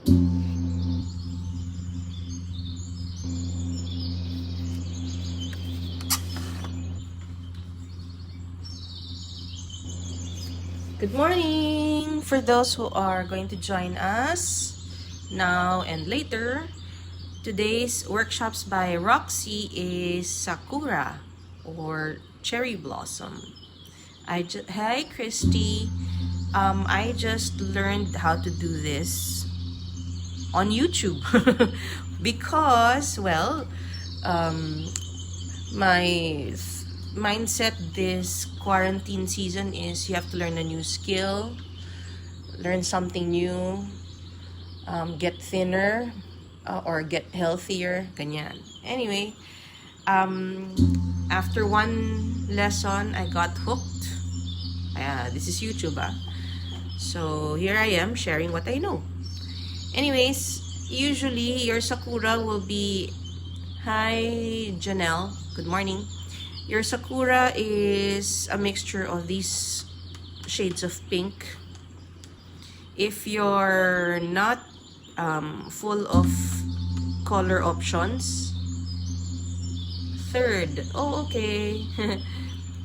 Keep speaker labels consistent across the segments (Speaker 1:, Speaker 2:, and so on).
Speaker 1: Good morning! For those who are going to join us now and later, today's workshops by Roxy is Sakura or Cherry Blossom. Hi Christy, I just learned how to do this on YouTube because, well, my mindset this quarantine season is you have to learn a new skill, learn something new, get thinner or get healthier, ganyan. Anyway, after one lesson, I got hooked. This is YouTube, so here I am sharing what I know. Anyways, usually your Sakura will be, hi Janelle, good morning. Your Sakura is a mixture of these shades of pink. If you're not full of color options, third, oh okay.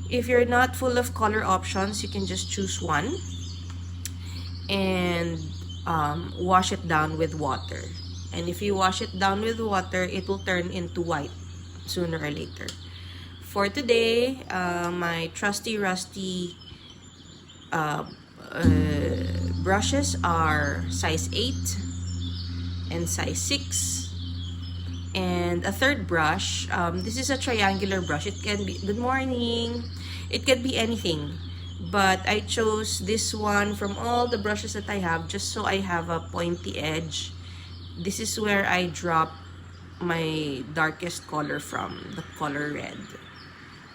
Speaker 1: If you're not full of color options, you can just choose one and wash it down with water. And if you wash it down with water, it will turn into white sooner or later. For today, my trusty rusty brushes are size 8 and size 6. And a third brush, this is a triangular brush. It can be, good morning, it can be anything. But I chose this one from all the brushes that I have just so I have a pointy edge. This is where I drop my darkest color from, the color red.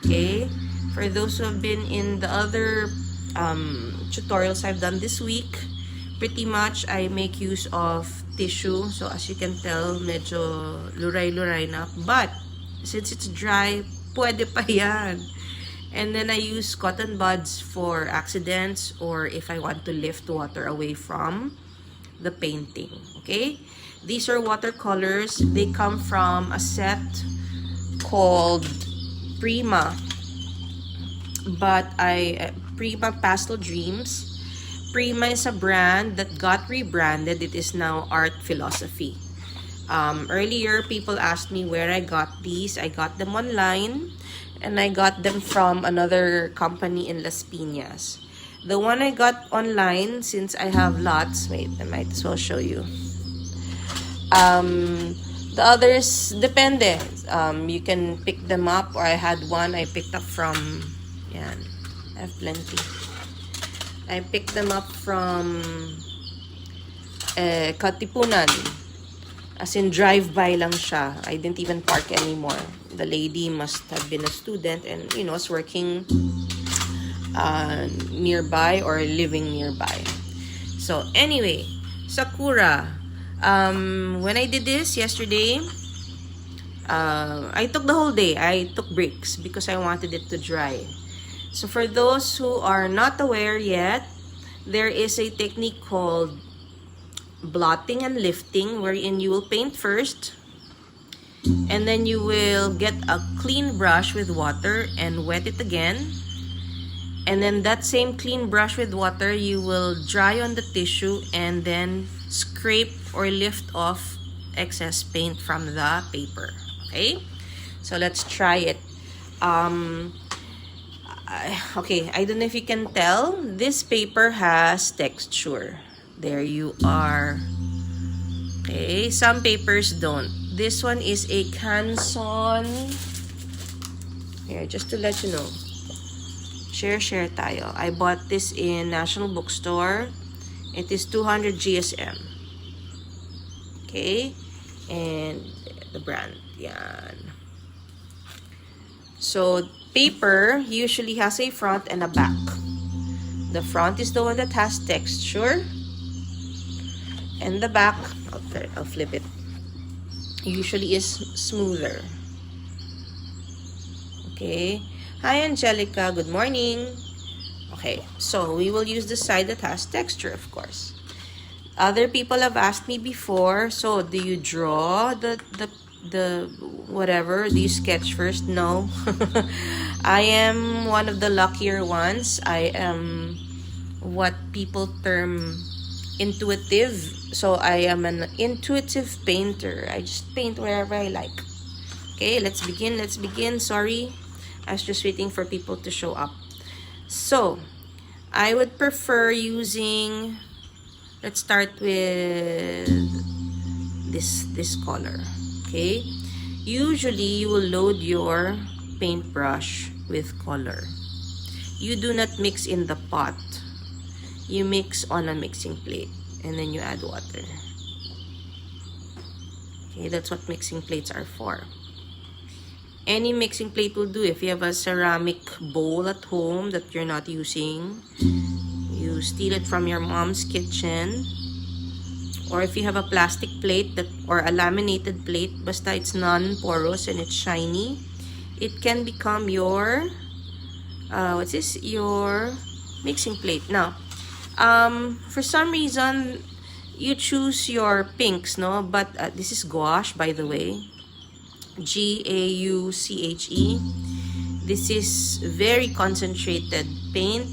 Speaker 1: Okay, for those who have been in the other tutorials I've done this week, pretty much I make use of tissue. So as you can tell, medyo luray-luray na. But since it's dry, pwede pa yan. And then I use cotton buds for accidents or if I want to lift water away from the painting. Okay, these are watercolors. They come from a set called Prima, but Prima Pastel Dreams. Prima is a brand that got rebranded. It is now Art Philosophy. Earlier, people asked me where I got these. I got them online, and I got them from another company in Las Piñas. The one I got online, since I have lots, wait, I might as well show you. The others, depende. You can pick them up, or I had one I picked up from, yan, I have plenty. I picked them up from Katipunan. As in, drive-by lang siya. I didn't even park anymore. The lady must have been a student and, you know, was working nearby or living nearby. So, anyway, Sakura. When I did this yesterday, I took the whole day. I took breaks because I wanted it to dry. So for those who are not aware yet, there is a technique called blotting and lifting, wherein you will paint first and then you will get a clean brush with water and wet it again. And then that same clean brush with water, you will dry on the tissue and then scrape or lift off excess paint from the paper. Okay, so let's try it. Okay, I don't know if you can tell, this paper has texture. There you are. Okay, some papers don't. This one is a Canson. Here, just to let you know. Share tayo. I bought this in National Bookstore. It is 200 GSM. Okay, and the brand, yan. So paper usually has a front and a back. The front is the one that has texture, and the back, I'll flip it, usually is smoother. Okay, hi Angelica, good morning. Okay, so we will use the side that has texture, of course. Other people have asked me before, so do you draw the whatever? Do you sketch first? No. I am one of the luckier ones. I am what people term intuitive. So I am an intuitive painter. I just paint wherever I like. Okay, let's begin. Let's begin. Sorry, I was just waiting for people to show up. So I would prefer using, let's start with this color. Okay, usually you will load your paintbrush with color. You do not mix in the pot. You mix on a mixing plate and then you add water. Okay, that's what mixing plates are for. Any mixing plate will do. If you have a ceramic bowl at home that you're not using, you steal it from your mom's kitchen. Or if you have a plastic plate that, or a laminated plate, basta it's non-porous and it's shiny, it can become your what's this? Your mixing plate. Now, for some reason, you choose your pinks, no? But this is gouache, by the way. Gauche. This is very concentrated paint.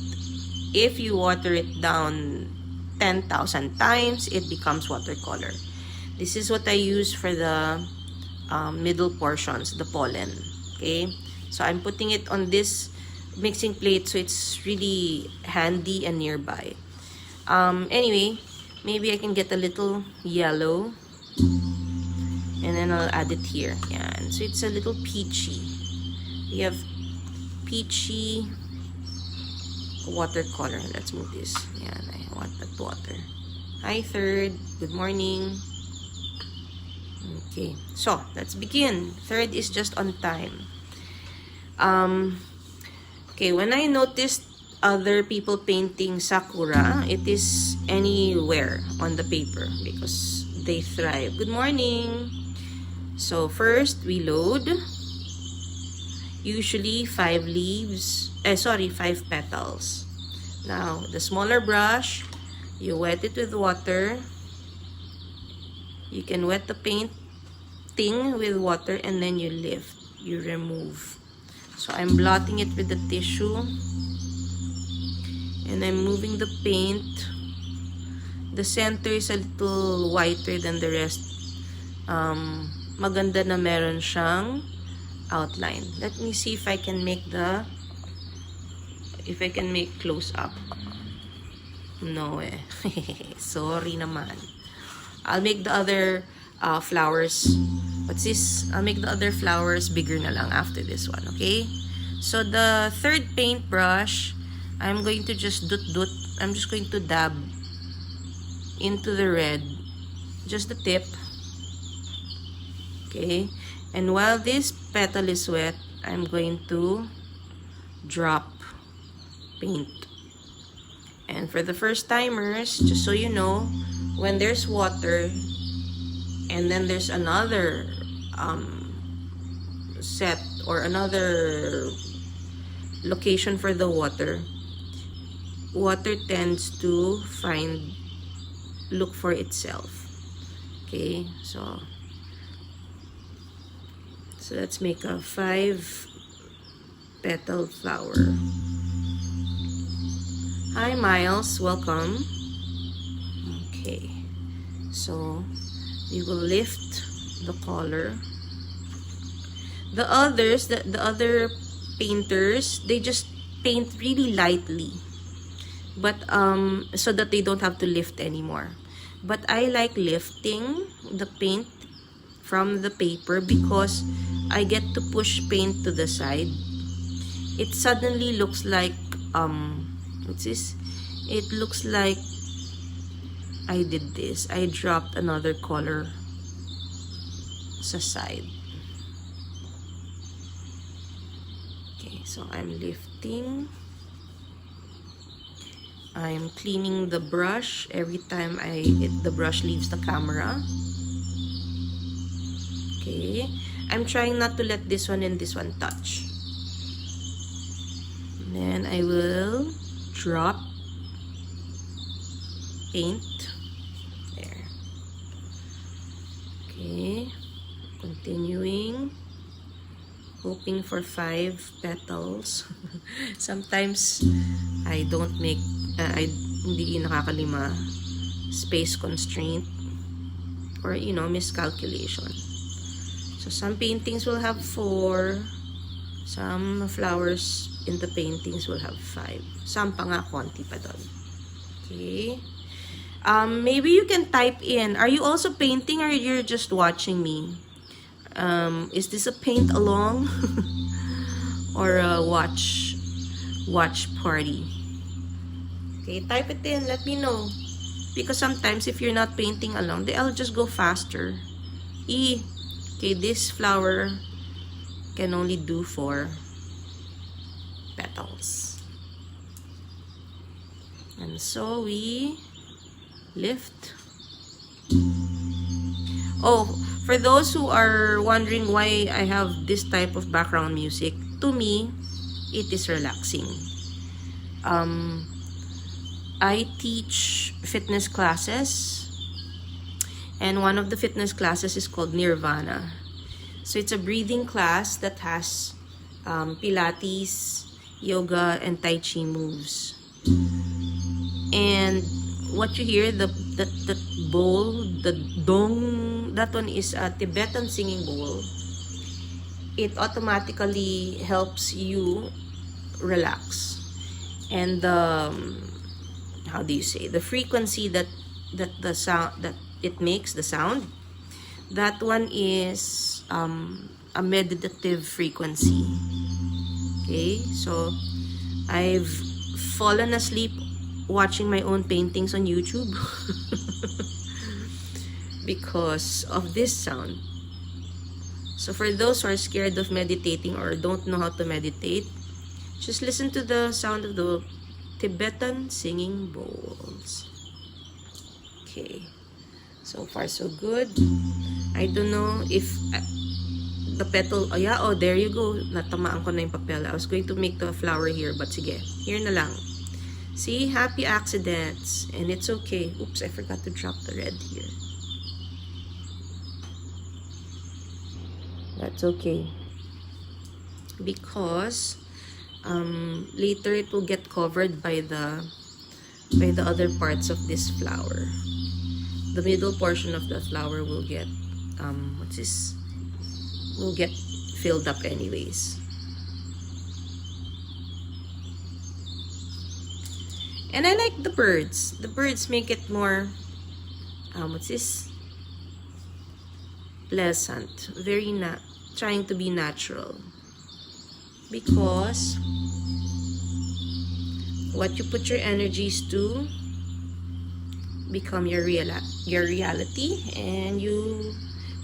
Speaker 1: If you water it down 10,000 times, it becomes watercolor. This is what I use for the middle portions, the pollen. Okay, so I'm putting it on this mixing plate so it's really handy and nearby. Anyway, maybe I can get a little yellow and then I'll add it here. Yeah, so it's a little peachy. We have peachy watercolor. Let's move this. Yeah, I want that water. Hi, third. Good morning. Okay, so let's begin. Third is just on time. Okay, when I noticed other people painting Sakura, it is anywhere on the paper because they thrive. Good morning. So first we load. Usually 5 petals. Now the smaller brush, you wet it with water. You can wet the painting with water and then you lift, you remove. So I'm blotting it with the tissue and I'm moving the paint. The center is a little whiter than the rest. Maganda na meron siyang outline. Let me see if I can make close up. No eh. Sorry naman. I'll make the other flowers. What's this? I'll make the other flowers bigger na lang after this one, okay? So the third paintbrush, I'm going to just I'm just going to dab into the red, just the tip. Okay, and while this petal is wet, I'm going to drop paint. And for the first timers, just so you know, when there's water and then there's another set or another location for the water tends to look for itself. Okay, so let's make a 5-petal flower. Hi Miles, welcome. Okay, so we will lift the color. The others, the other painters, they just paint really lightly, but so that they don't have to lift anymore. But I like lifting the paint from the paper because I get to push paint to the side. It suddenly looks like what's this? It looks like I did this. I dropped another color sa side. Okay, so I'm lifting. I'm cleaning the brush every time the brush leaves the camera. Okay, I'm trying not to let this one and this one touch. And then I will drop paint Okay, continuing, hoping for 5 petals. Sometimes I don't make hindi nakakalima, space constraint, or miscalculation. So some paintings will have 4, some flowers in the paintings will have 5, some pa nga konti pa doon. Okay. Maybe you can type in, are you also painting or you're just watching me? Is this a paint along or a watch party? Okay, type it in, let me know. Because sometimes if you're not painting along, I'll just go faster. Okay, this flower can only do 4 petals. And so we lift. Oh, for those who are wondering why I have this type of background music, to me, it is relaxing. I teach fitness classes, and one of the fitness classes is called Nirvana. So it's a breathing class that has Pilates, yoga, and Tai Chi moves. And what you hear, that bowl, the dong, that one is a Tibetan singing bowl. It automatically helps you relax. And how do you say, the frequency that the sound that it makes, the sound, that one is a meditative frequency. Okay, so I've fallen asleep watching my own paintings on YouTube because of this sound. So for those who are scared of meditating or don't know how to meditate, just listen to the sound of the Tibetan singing bowls. Okay, so far so good. I don't know if the petal, oh yeah, oh there you go, natamaan ko na yung papel. I was going to make the flower here, but sige, here na lang. See, happy accidents, and it's okay. Oops, I forgot to drop the red here. That's okay, because later it will get covered by the other parts of this flower. The middle portion of the flower will get what's this? Will get filled up anyways. And I like the birds. The birds make it more what's this? Pleasant. Very trying to be natural. Because what you put your energies to become your reality, and you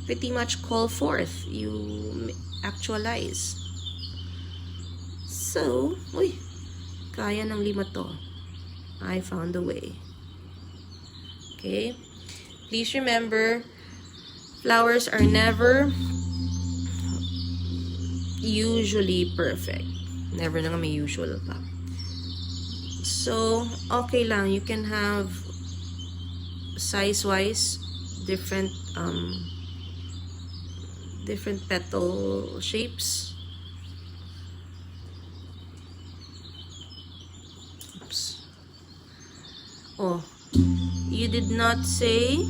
Speaker 1: pretty much call forth, you actualize. So, uy, kaya ng 5 to. I found a way. Okay? Please remember, flowers are never usually perfect. Never na nga may usual pa. So, okay lang. You can have size-wise different petal shapes. Oops. Oh, you did not say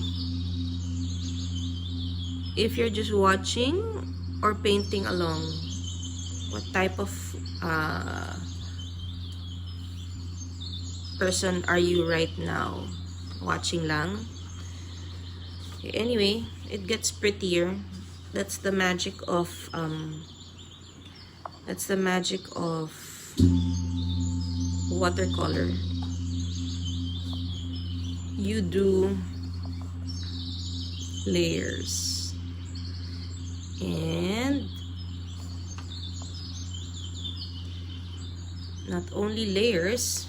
Speaker 1: if you're just watching or painting along. What type of person are you right now? Watching lang? Okay, anyway, it gets prettier. That's the magic of watercolor. You do layers, and not only layers,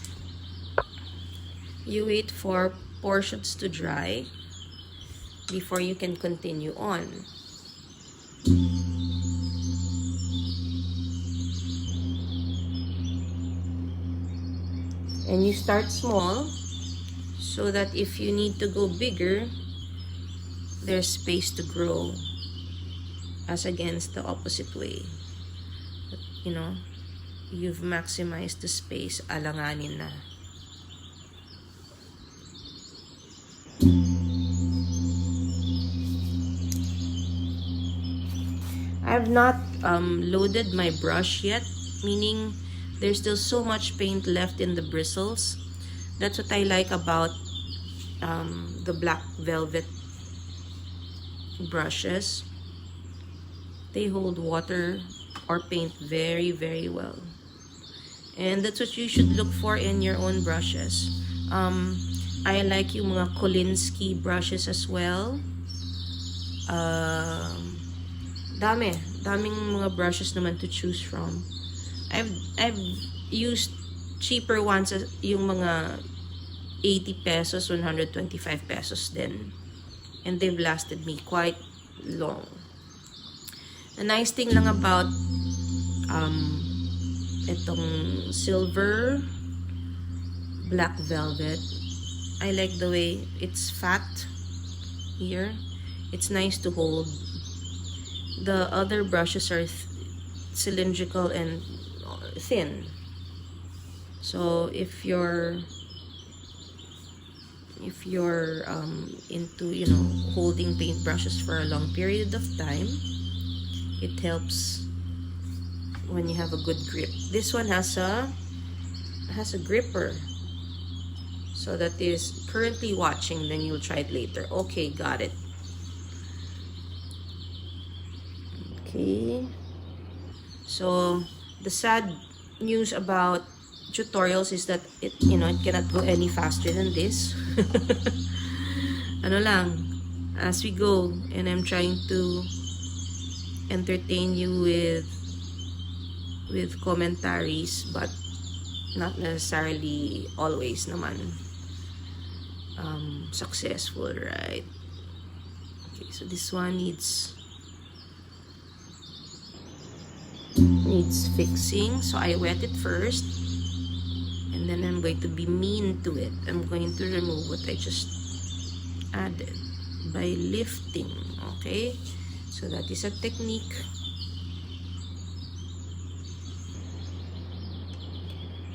Speaker 1: you wait for portions to dry before you can continue on. And you start small so that if you need to go bigger, there's space to grow as against the opposite way. But, you know, you've maximized the space, alanganin na. I've not loaded my brush yet, meaning there's still so much paint left in the bristles. That's what I like about the black velvet brushes. They hold water or paint very, very well. And that's what you should look for in your own brushes. I like yung mga Kolinsky brushes as well. Daming mga brushes naman to choose from. I've used cheaper ones, yung mga 80 pesos, 125 pesos din. And they've lasted me quite long. The nice thing lang about itong silver black velvet, I like the way it's fat here. It's nice to hold. The other brushes are cylindrical and thin. So if you're into, you know, holding paint brushes for a long period of time, it helps when you have a good grip. This one has a gripper. So that is currently watching, then you'll try it later. Okay, got it. Okay, so the sad news about tutorials is that it cannot go any faster than this. Ano lang, as we go, and I'm trying to entertain you with commentaries, but not necessarily always naman successful, right? Okay, so this one needs fixing, so I wet it first, and then I'm going to be mean to it. I'm going to remove what I just added by lifting. Okay, so that is a technique.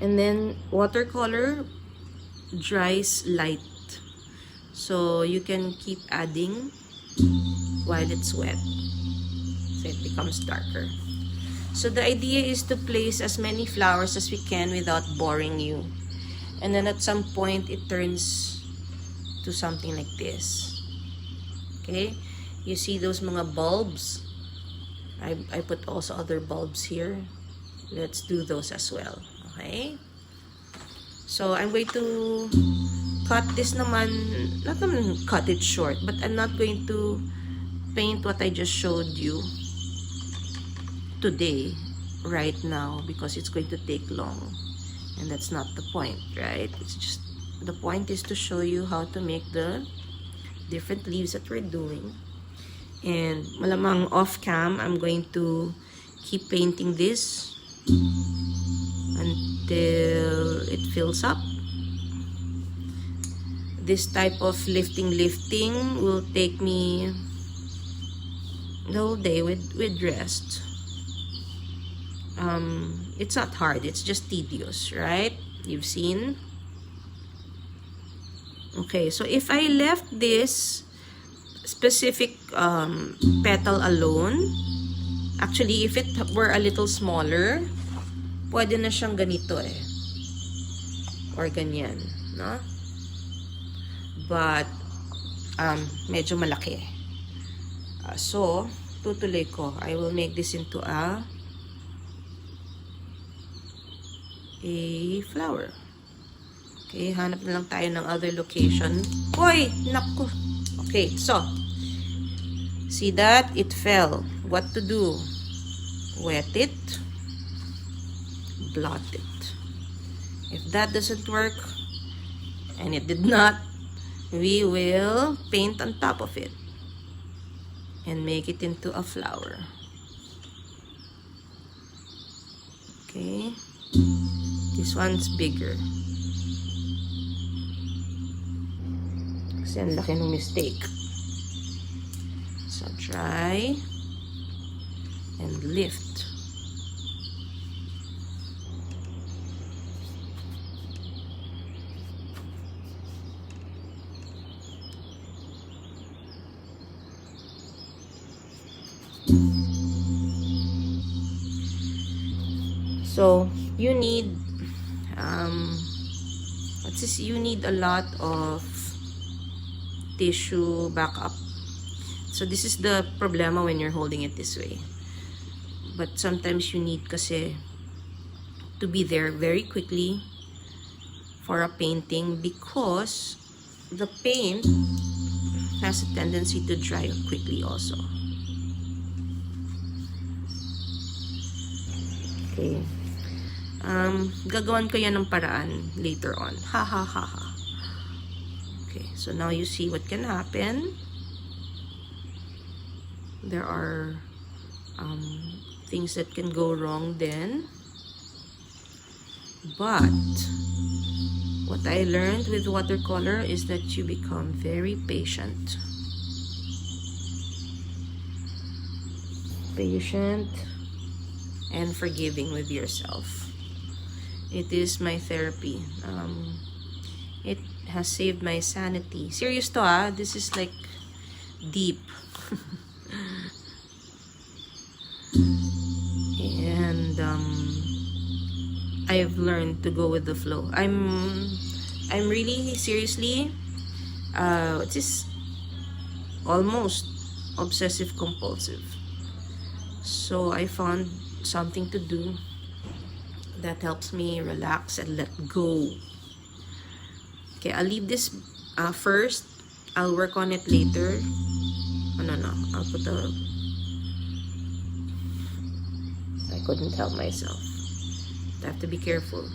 Speaker 1: And then watercolor dries light, so you can keep adding while it's wet, so it becomes darker. So the idea is to place as many flowers as we can without boring you. And then at some point, it turns to something like this. Okay? You see those mga bulbs? I put also other bulbs here. Let's do those as well. Okay? So I'm going to cut this naman, not naman cut it short, but I'm not going to paint what I just showed you today, right now, because it's going to take long, and that's not the point, right? It's just, the point is to show you how to make the different leaves that we're doing. And malamang off cam, I'm going to keep painting this until it fills up. This type of lifting will take me the whole day with rest. It's not hard, it's just tedious, right? You've seen. Okay, so if I left this specific petal alone, actually if it were a little smaller, pwede na siyang ganito eh, or ganyan, no? But medyo malaki. So tutuloy ko. I will make this into a flower. Okay, hanap na lang tayo ng other location. Hoy, naku. Okay, so see that? It fell. What to do? Wet it. Blot it. If that doesn't work, and it did not, we will paint on top of it and make it into a flower. Okay. This one's bigger. Kasi ang laki ng mistake. Try and lift. So you need you need a lot of tissue backup. So this is the problema when you're holding it this way. But sometimes you need kasi to be there very quickly for a painting, because the paint has a tendency to dry quickly also. Okay. Gagawan ko yan ng paraan later on. Ha ha ha ha. Okay, so now you see what can happen. There are things that can go wrong then. But what I learned with watercolor is that you become very patient. Patient and forgiving with yourself. It is my therapy. It has saved my sanity. Serious to ah. This is like deep. And I've learned to go with the flow. I'm really seriously it's almost obsessive compulsive. So I found something to do that helps me relax and let go. Okay, I'll leave this first. I'll work on it later. Oh, no, I'll put the... I couldn't help myself. I have to be careful.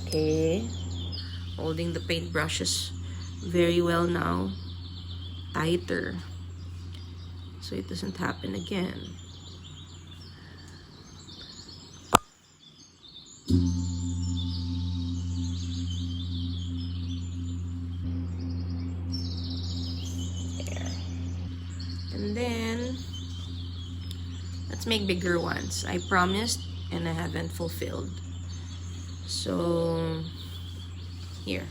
Speaker 1: Okay. Holding the paint brushes very well now. Tighter. So it doesn't happen again. There. And then let's make bigger ones. I promised and I haven't fulfilled. So here.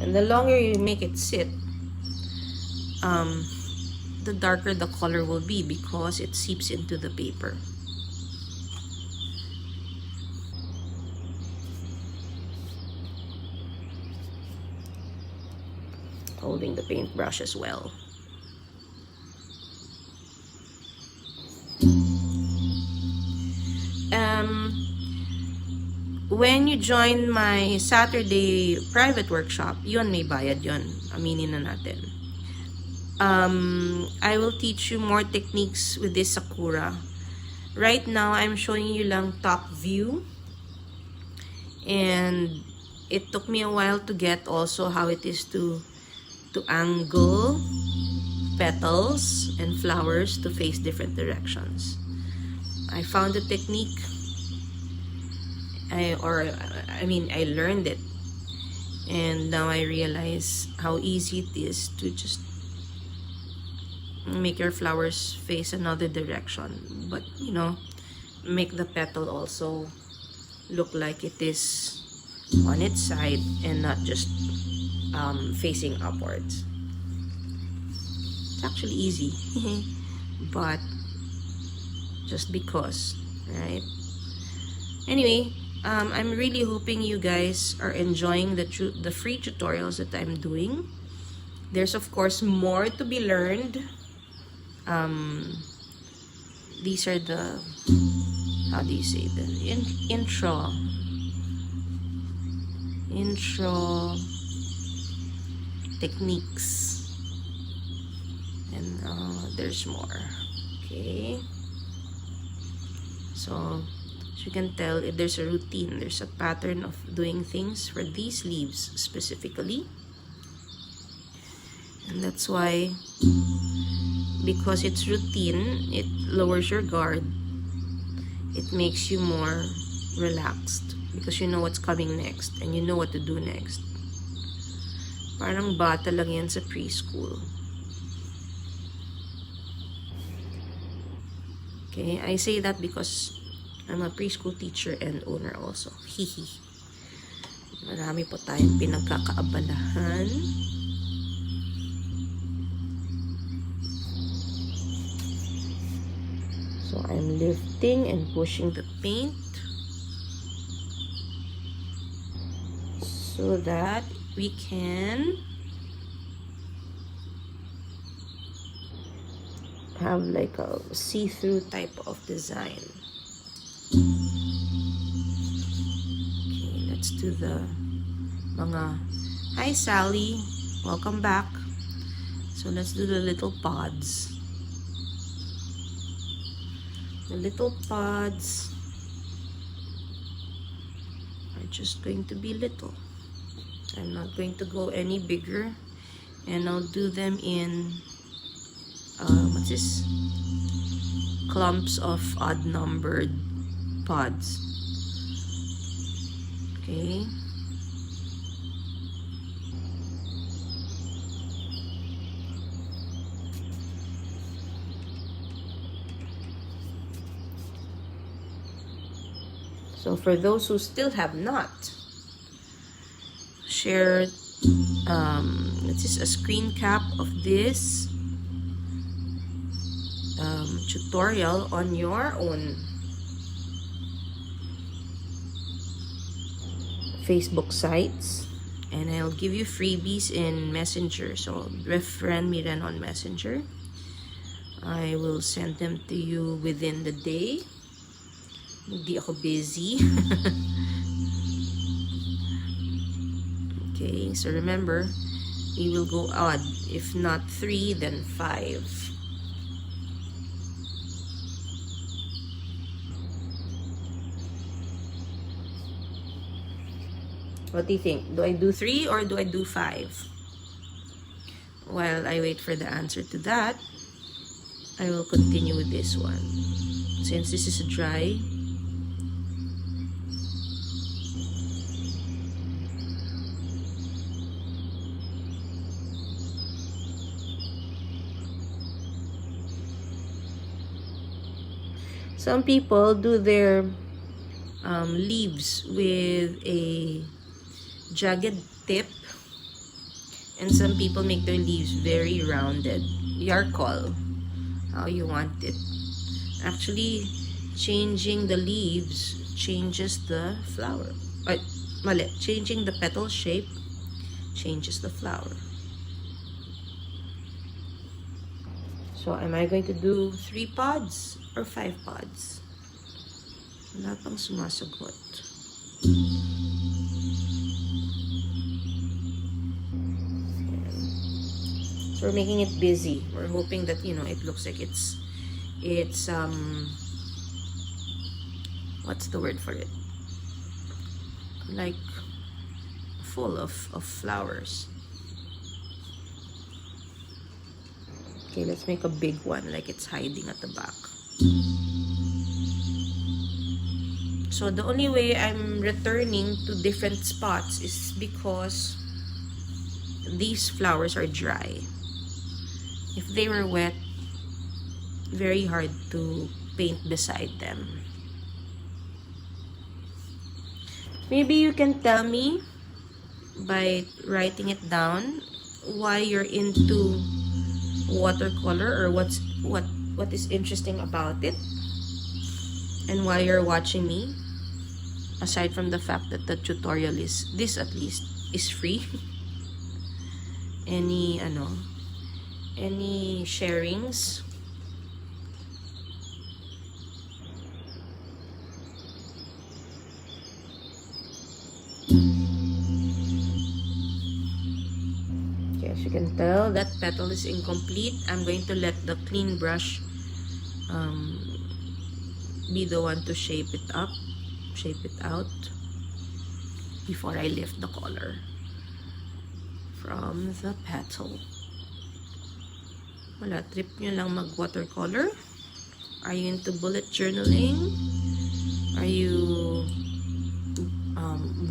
Speaker 1: And the longer you make it sit, the darker the color will be because it seeps into the paper. Holding the paintbrush as well. When you join my Saturday private workshop, yun may bayad yun. Aminin na natin. I will teach you more techniques with this Sakura. Right now, I'm showing you lang top view. And it took me a while to get also how it is to angle petals and flowers to face different directions. I found a technique. I learned it, and now I realize how easy it is to just make your flowers face another direction, but you know, make the petal also look like it is on its side and not just facing upwards. It's actually easy, but just because, right? Anyway, I'm really hoping you guys are enjoying the free tutorials that I'm doing. There's of course more to be learned. These are the, how do you say, the intro techniques, and there's more. Okay, so as you can tell, there's a routine, there's a pattern of doing things for these leaves specifically. And that's why, because it's routine, it lowers your guard it makes you more relaxed because you know what's coming next and you know what to do next. Parang bata lang yan sa preschool. Okay, I say that because I'm a preschool teacher and owner also. Hihi. Marami po tayong pinagkakaabalahan. So I'm lifting and pushing the paint so that we can have like a see-through type of design. Okay, let's do the mga... Hi Sally, welcome back. So let's do the little pods. The little pods are just going to be little. I'm not going to go any bigger, and I'll do them in what's this? Clumps of odd numbered pods. Okay. So for those who still have not shared, this is a screen cap of this tutorial on your own Facebook sites, and I'll give you freebies in Messenger. So friend me then on Messenger. I will send them to you within the day. Hindi ako busy. Okay, so remember, we will go odd. If not 3, then 5. What do you think? Do I do 3 or do I do 5? While I wait for the answer to that, I will continue with this one. Since this is a dry, some people do their leaves with a jagged tip, and some people make their leaves very rounded. Your call, how you want it. Actually, changing the leaves changes the flower. Mali. Changing the petal shape changes the flower. So, am I going to do 3 pods or 5 pods? Wala pang sumasagot. So, we're making it busy. We're hoping that, you know, it looks like it's what's the word for it? Like full of flowers. Okay, let's make a big one, like it's hiding at the back. So the only way I'm returning to different spots is because these flowers are dry. If they were wet, very hard to paint beside them. Maybe you can tell me by writing it down why you're into watercolor, or what is interesting about it, and why you're watching me, aside from the fact that the tutorial is, this at least, is free. Any sharings? As you can tell, that petal is incomplete. I'm going to let the clean brush be the one to shape it out before I lift the color from the petal. Wala, trip nyo lang mag watercolor? Are you into bullet journaling? Are you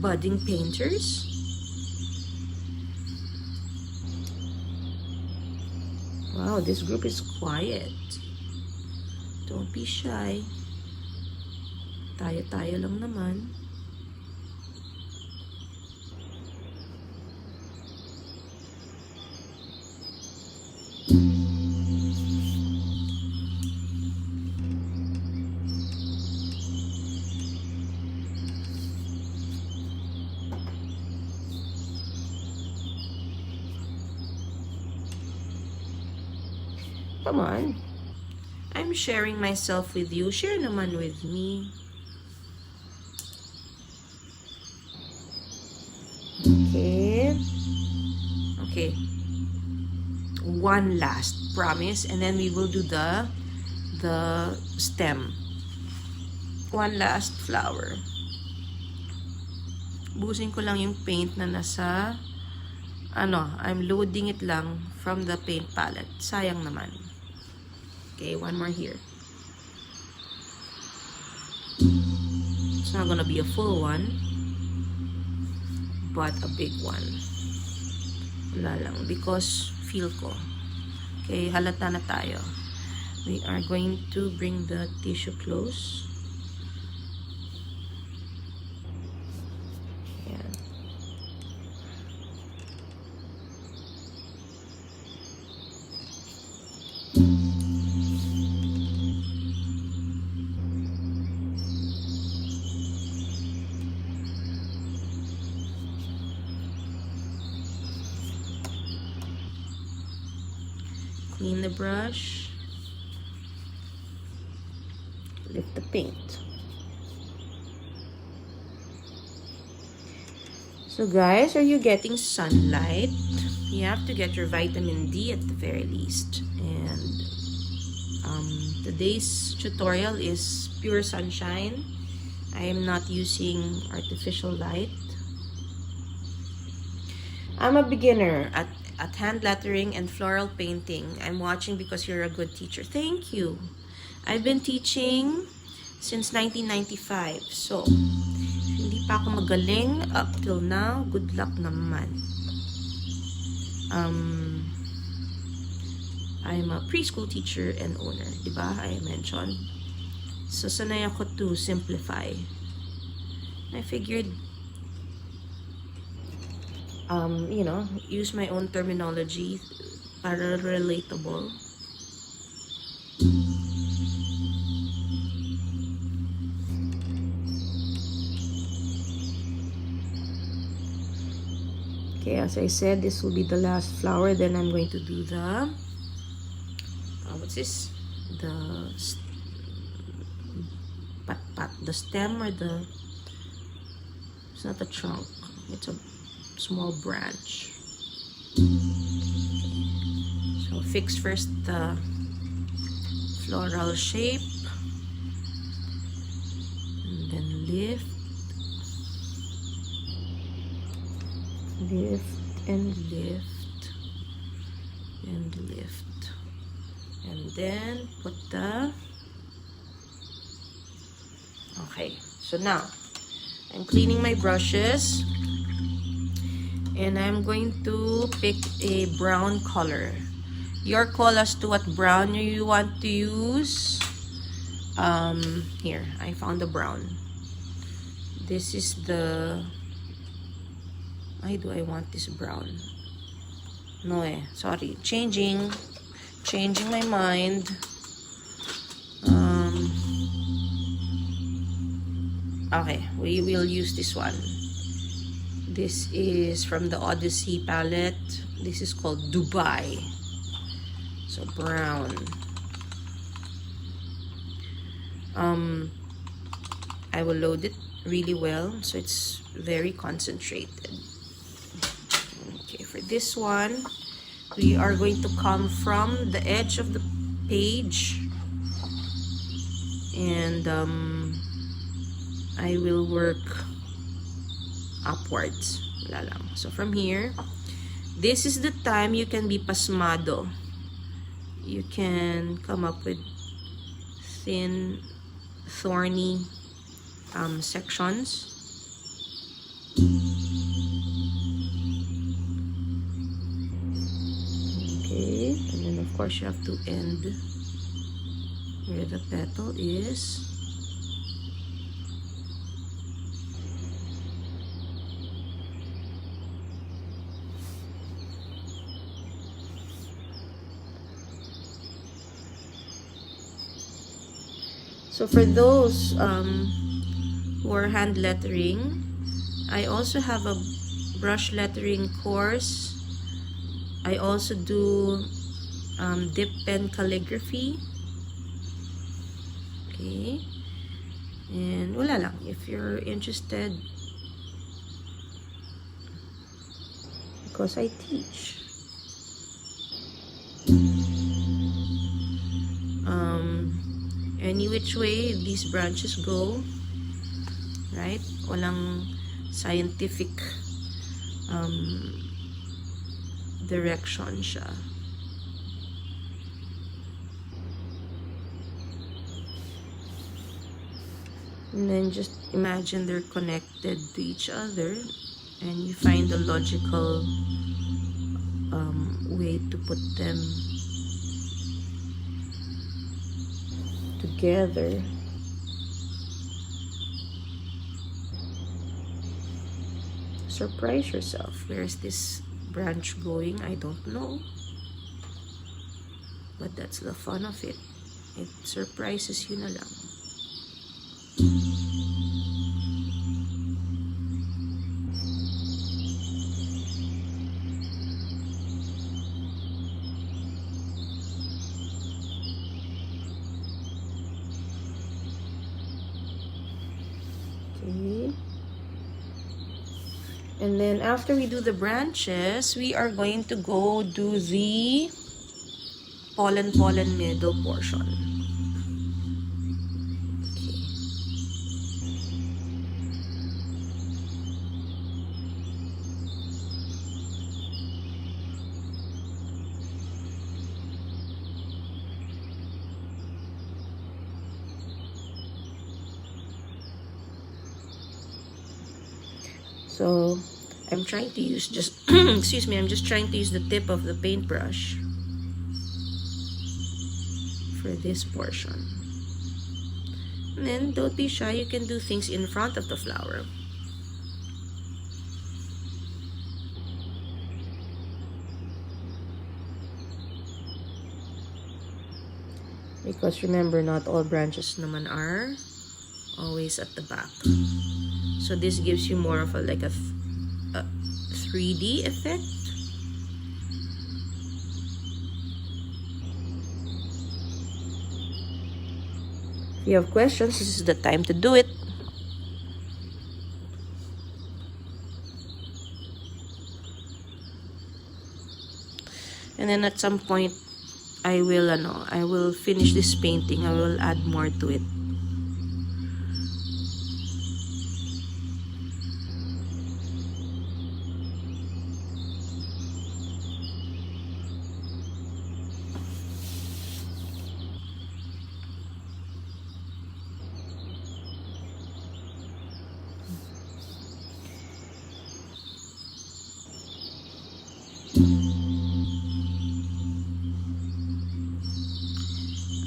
Speaker 1: budding painters? Wow, this group is quiet. Don't be shy. Tayo-tayo lang naman. Come on. I'm sharing myself with you. Share naman with me. Okay. Okay. One last, promise, and then we will do the stem. One last flower. Busin ko lang yung paint na nasa I'm loading it lang from the paint palette. Sayang naman. Okay, one more here. It's not gonna be a full one, but a big one. Wala lang, because feel ko. Okay, halata na tayo. We are going to bring the tissue close. Ayan. Clean the brush. Lift the paint. So guys, are you getting sunlight? You have to get your vitamin D at the very least. And today's tutorial is pure sunshine. I am not using artificial light. I'm a beginner at hand lettering and floral painting. I'm watching because you're a good teacher. Thank you. I've been teaching since 1995. So, hindi pa ako magaling up till now. Good luck naman. I'm a preschool teacher and owner. Diba? I mentioned. So, sanay ako to simplify. I figured you know, use my own terminology para relatable. Okay, as I said, this will be the last flower. Then I'm going to do the what's this? The stem or the? It's not a trunk. It's a small branch. So fix first the floral shape and then lift and lift and lift, and then put the okay. So now I'm cleaning my brushes. And I'm going to pick a brown color. Your call as to what brown you want to use. Here, I found the brown. This is the... Why do I want this brown? No sorry. Changing my mind. Okay, we will use this one. This is from the Odyssey palette. This is called Dubai. So brown. I will load it really well so it's very concentrated. Okay, for this one, we are going to come from the edge of the page, and I will work upwards. Wala lang. So from here, this is the time you can be pasmado. You can come up with thin, thorny sections. Okay, and then of course you have to end where the petal is. So for those who are hand lettering, I also have a brush lettering course. I also do dip pen calligraphy. Okay. And wala lang, if you're interested, because I teach. Any which way these branches go, right? Walang scientific direction siya. And then just imagine they're connected to each other, and you find a logical way to put them together. Surprise yourself. Where's this branch going? I don't know. But that's the fun of it. It surprises you na lang. Okay. And then after we do the branches, we are going to go do the pollen middle portion. Okay. So I'm trying to use just excuse me, I'm just trying to use the tip of the paintbrush for this portion. And then don't be shy, you can do things in front of the flower. Because remember, not all branches naman are always at the back. So this gives you more of a 3D effect. If you have questions, this is the time to do it. And then at some point, I will finish this painting. I will add more to it.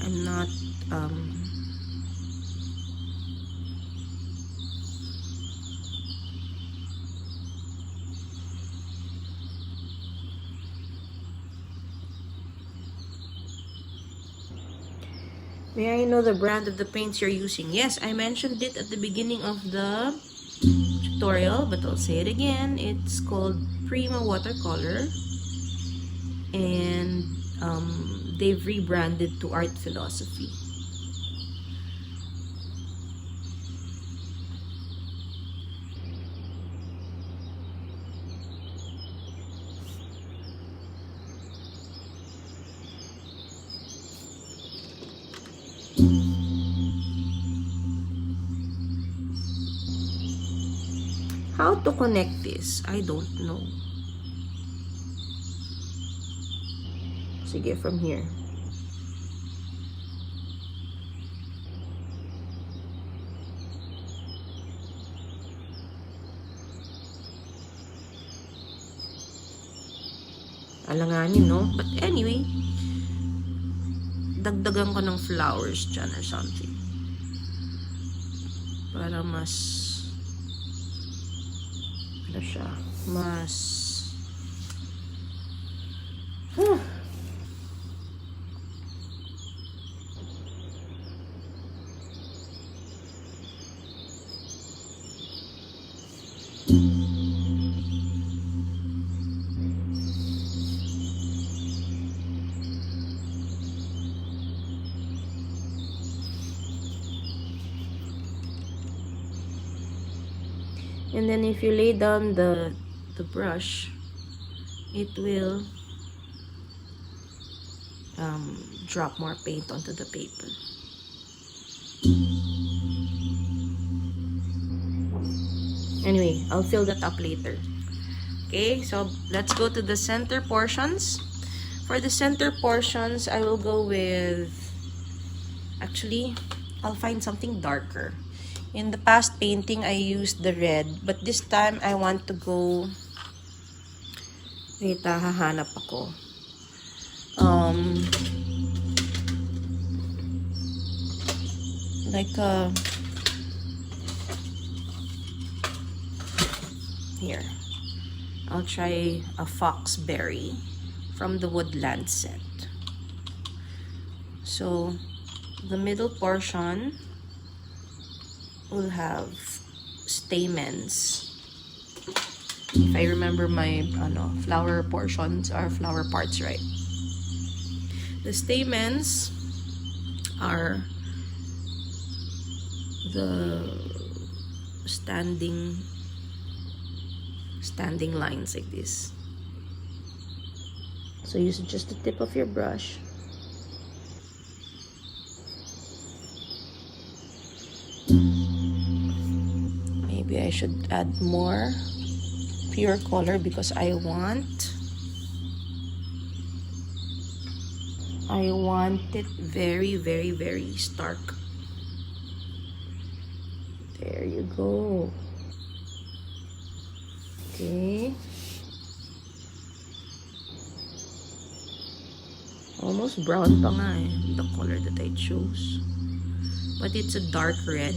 Speaker 1: I'm not May I know the brand of the paints you're using? Yes, I mentioned it at the beginning of the tutorial, but I'll say it again. It's called Prima Watercolor, and they've rebranded to Art Philosophy. How to connect this? I don't know. Sige, from here. Alanganin, no? But anyway, dagdagan ko ng flowers dyan or something. Para mas, ano siya, mas, and then if you lay down the brush, it will drop more paint onto the paper. Anyway, I'll fill that up later. Okay, so let's go to the center portions. For the center portions, I will go with, actually, I'll find something darker. In the past painting, I used the red, but this time I want to go, wait, hahanap ako. Like here, I'll try a foxberry from the woodland set. So the middle portion will have stamens. If I remember my flower portions or flower parts right. The stamens are the standing lines like this. So use just the tip of your brush. Maybe I should add more pure color because I want it very, very, very stark. There you go. Okay. Almost brown pa nga eh, the color that I chose. But it's a dark red.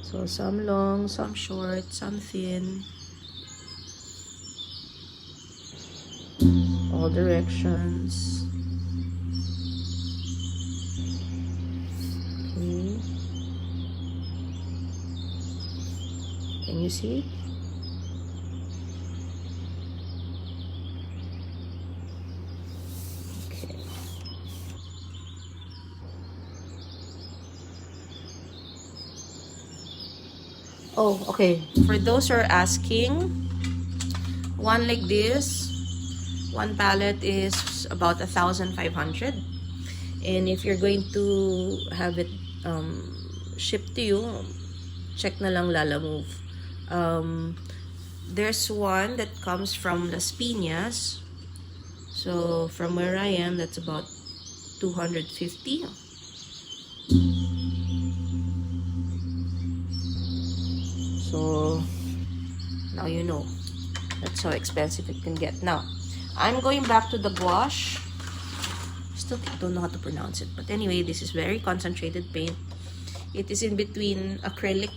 Speaker 1: So some long, some short, some thin. All directions. Okay. Can you see? Okay. Oh, okay. For those who are asking, one like this, one palette is about 1,500. And if you're going to have it shipped to you, check na lang Lala Move. There's one that comes from Las Piñas. So from where I am, that's about 250. So now you know. That's how expensive it can get. Now, I'm going back to the gouache. Still don't know how to pronounce it. But anyway, this is very concentrated paint. It is in between acrylic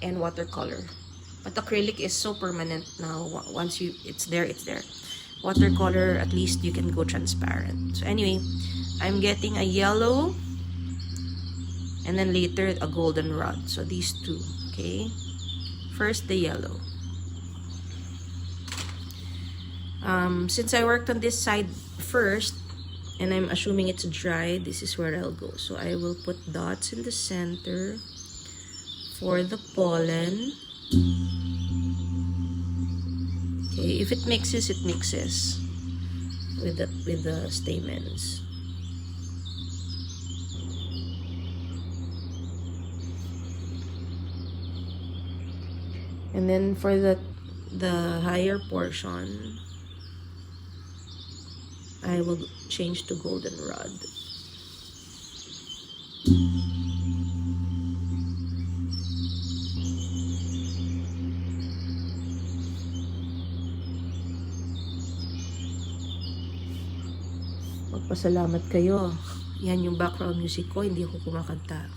Speaker 1: and watercolor. But acrylic is so permanent now. Once it's there, it's there. Watercolor, at least you can go transparent. So anyway, I'm getting a yellow and then later a golden rod. So these two, okay? First, the yellow. Since I worked on this side first, and I'm assuming it's dry, this is where I'll go. So I will put dots in the center for the pollen. Okay, if it mixes, it mixes with the stamens. And then for the higher portion, I will change to goldenrod. Magpasalamat kayo. Yan yung background music ko, hindi ako kumakanta.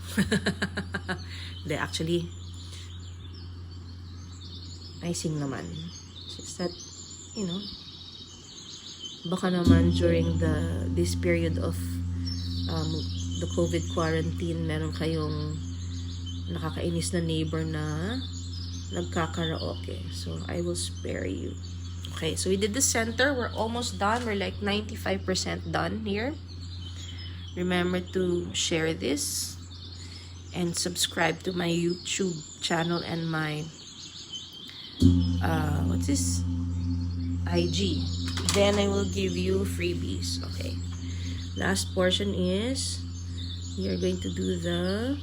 Speaker 1: Hindi, actually, I sing naman. It's just that, you know, baka naman during this period of the COVID quarantine, meron kayong nakakainis na neighbor na nagkakaraoke. So, I will spare you. Okay, so we did the center. We're almost done. We're like 95% done here. Remember to share this and subscribe to my YouTube channel and my what's this? IG. Then I will give you freebies. Okay. Last portion is you're going to do the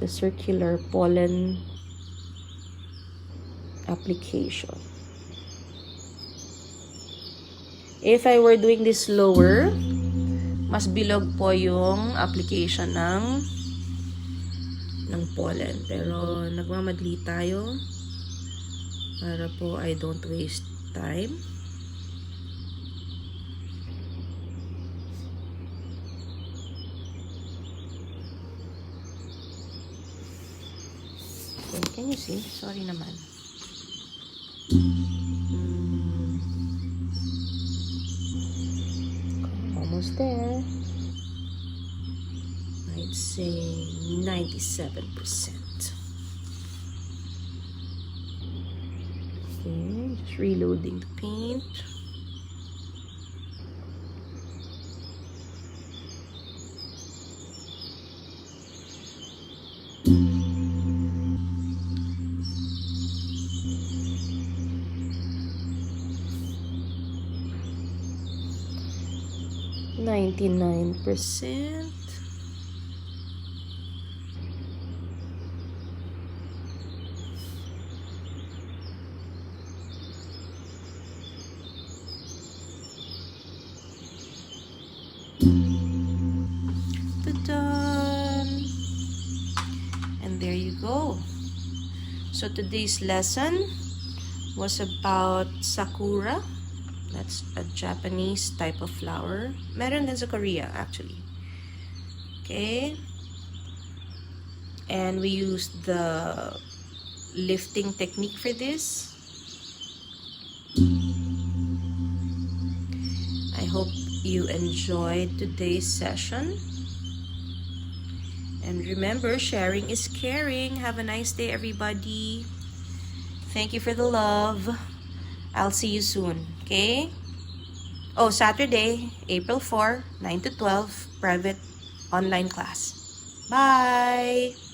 Speaker 1: circular pollen application. If I were doing this slower, mas bilog po yung application ng pollen. Pero nagmamadali tayo para po I don't waste time. Okay, can you see? Sorry naman. Almost there. I'd say 97%. Okay, just reloading the paint. %. Ta-da! And there you go. So today's lesson was about Sakura. That's a Japanese type of flower. Meron din sa Korea, actually. Okay. And we used the lifting technique for this. I hope you enjoyed today's session. And remember, sharing is caring. Have a nice day, everybody. Thank you for the love. I'll see you soon. Okay? Oh, Saturday, April 4, 9 to 12, private online class. Bye!